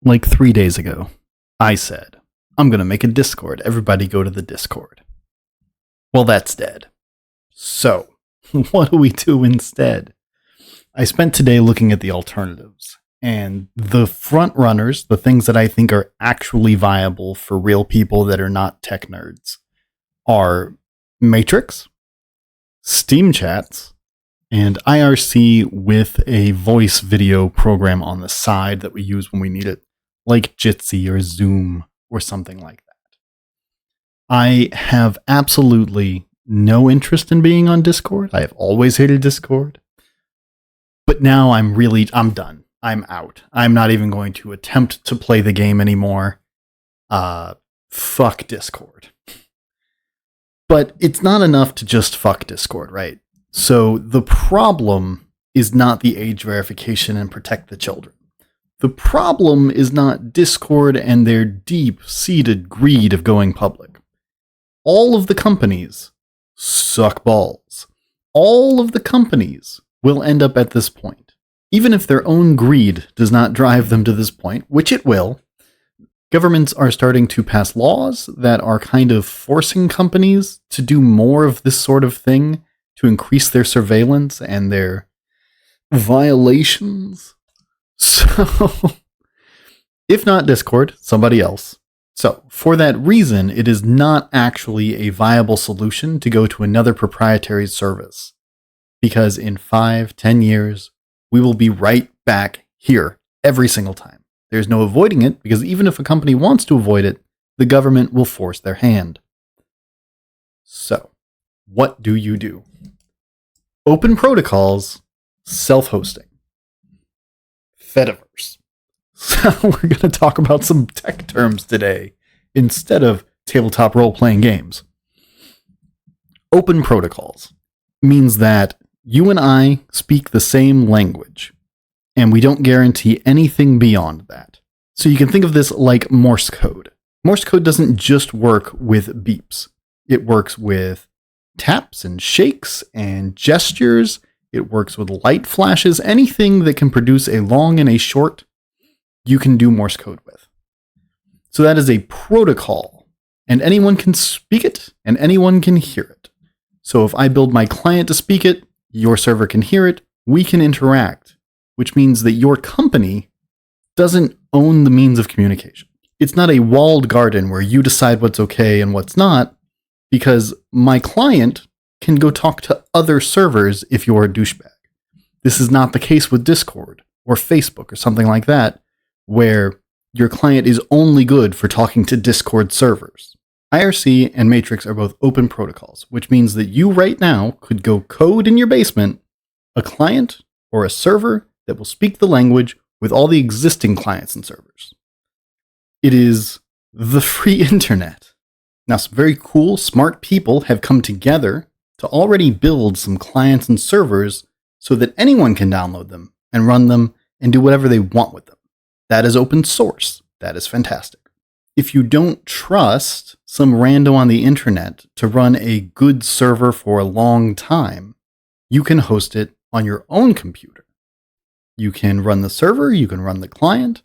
Like 3 days ago, I said, I'm going to make a Discord. Everybody go to the Discord. Well, that's dead. So, what do we do instead? I spent today looking at the alternatives, and the front runners, the things that I think are actually viable for real people that are not tech nerds, are Matrix, Steam Chats, and IRC with a voice video program on the side that we use when we need it, like Jitsi or Zoom or something like that. I have absolutely no interest in being on Discord. I have always hated Discord. But now I'm done. I'm out. I'm not even going to attempt to play the game anymore. Fuck Discord. But it's not enough to just fuck Discord, right? So the problem is not the age verification and protect the children. The problem is not Discord and their deep-seated greed of going public. All of the companies suck balls. All of the companies will end up at this point. Even if their own greed does not drive them to this point, which it will, governments are starting to pass laws that are kind of forcing companies to do more of this sort of thing to increase their surveillance and their violations. So, if not Discord, somebody else. So, for that reason, it is not actually a viable solution to go to another proprietary service. Because in 5-10 years, we will be right back here every single time. There's no avoiding it, because even if a company wants to avoid it, the government will force their hand. So, what do you do? Open protocols, self-hosting. Fediverse. So we're going to talk about some tech terms today instead of tabletop role-playing games. Open protocols means that you and I speak the same language, and we don't guarantee anything beyond that. So you can think of this like Morse code. Morse code doesn't just work with beeps. It works with taps and shakes and gestures. It works with light flashes. Anything that can produce a long and a short, you can do Morse code with. So that is a protocol, and anyone can speak it, and anyone can hear it. So if I build my client to speak it, your server can hear it, we can interact, which means that your company doesn't own the means of communication. It's not a walled garden where you decide what's okay and what's not, because my client can go talk to other servers if you're a douchebag. This is not the case with Discord or Facebook or something like that, where your client is only good for talking to Discord servers. IRC and Matrix are both open protocols, which means that you right now could go code in your basement a client or a server that will speak the language with all the existing clients and servers. It is the free internet. Now, some very cool, smart people have come together to already build some clients and servers so that anyone can download them and run them and do whatever they want with them. That is open source. That is fantastic. If you don't trust some rando on the internet to run a good server for a long time, you can host it on your own computer. You can run the server, you can run the client,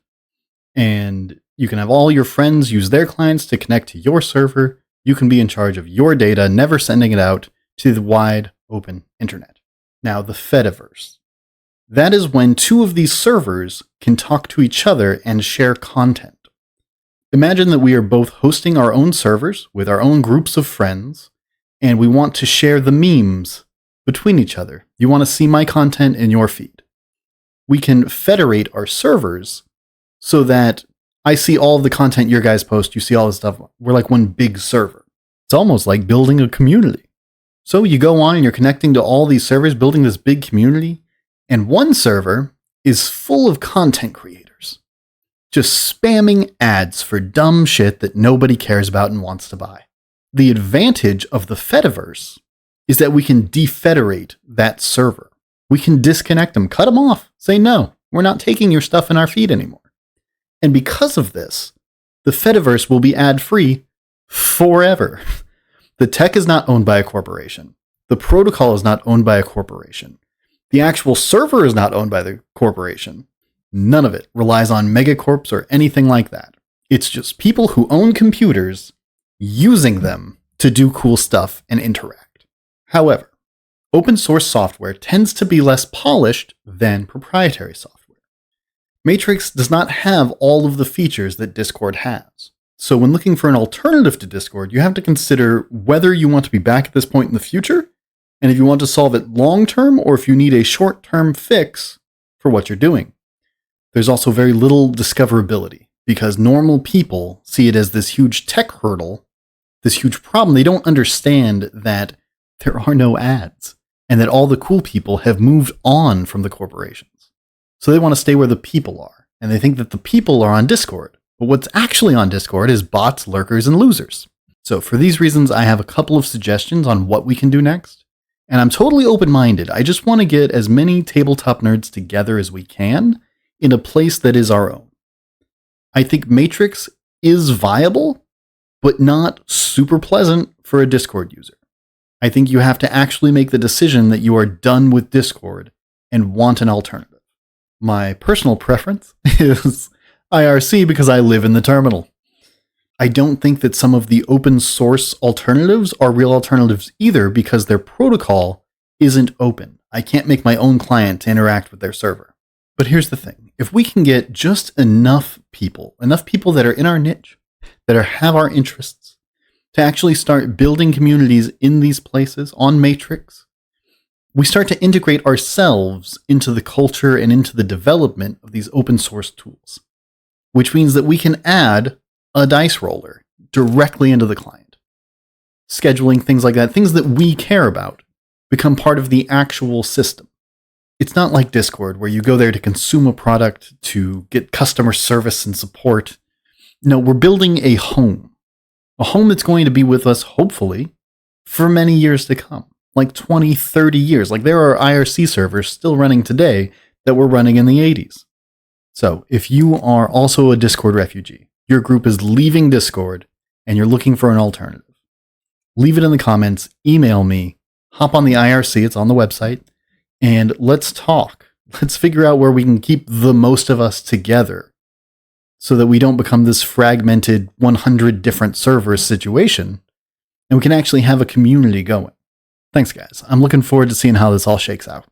and you can have all your friends use their clients to connect to your server. You can be in charge of your data, never sending it out to the wide open internet. Now, the Fediverse. That is when two of these servers can talk to each other and share content. Imagine that we are both hosting our own servers with our own groups of friends, and we want to share the memes between each other. You want to see my content in your feed. We can federate our servers so that I see all of the content your guys post, you see all this stuff. We're like one big server. It's almost like building a community. So you go on and you're connecting to all these servers, building this big community, and one server is full of content creators, just spamming ads for dumb shit that nobody cares about and wants to buy. The advantage of the Fediverse is that we can defederate that server. We can disconnect them, cut them off, say, no, we're not taking your stuff in our feed anymore. And because of this, the Fediverse will be ad-free forever. The tech is not owned by a corporation. The protocol is not owned by a corporation. The actual server is not owned by the corporation. None of it relies on megacorps or anything like that. It's just people who own computers using them to do cool stuff and interact. However, open source software tends to be less polished than proprietary software. Matrix does not have all of the features that Discord has. So when looking for an alternative to Discord, you have to consider whether you want to be back at this point in the future, and if you want to solve it long term, or if you need a short term fix for what you're doing. There's also very little discoverability, because normal people see it as this huge tech hurdle, this huge problem. They don't understand that there are no ads, and that all the cool people have moved on from the corporations. So they want to stay where the people are, and they think that the people are on Discord. But what's actually on Discord is bots, lurkers, and losers. So for these reasons, I have a couple of suggestions on what we can do next. And I'm totally open-minded. I just want to get as many tabletop nerds together as we can in a place that is our own. I think Matrix is viable, but not super pleasant for a Discord user. I think you have to actually make the decision that you are done with Discord and want an alternative. My personal preference is IRC because I live in the terminal. I don't think that some of the open source alternatives are real alternatives either, because their protocol isn't open. I can't make my own client to interact with their server. But here's the thing. If we can get just enough people that are in our niche, that have our interests, to actually start building communities in these places on Matrix, we start to integrate ourselves into the culture and into the development of these open source tools, which means that we can add a dice roller directly into the client. Scheduling, things like that, things that we care about, become part of the actual system. It's not like Discord, where you go there to consume a product, to get customer service and support. No, we're building a home that's going to be with us, hopefully, for many years to come, like 20, 30 years. Like there are IRC servers still running today that were running in the 80s. So if you are also a Discord refugee, your group is leaving Discord, and you're looking for an alternative, leave it in the comments, email me, hop on the IRC, it's on the website, and let's talk. Let's figure out where we can keep the most of us together so that we don't become this fragmented 100 different servers situation, and we can actually have a community going. Thanks, guys. I'm looking forward to seeing how this all shakes out.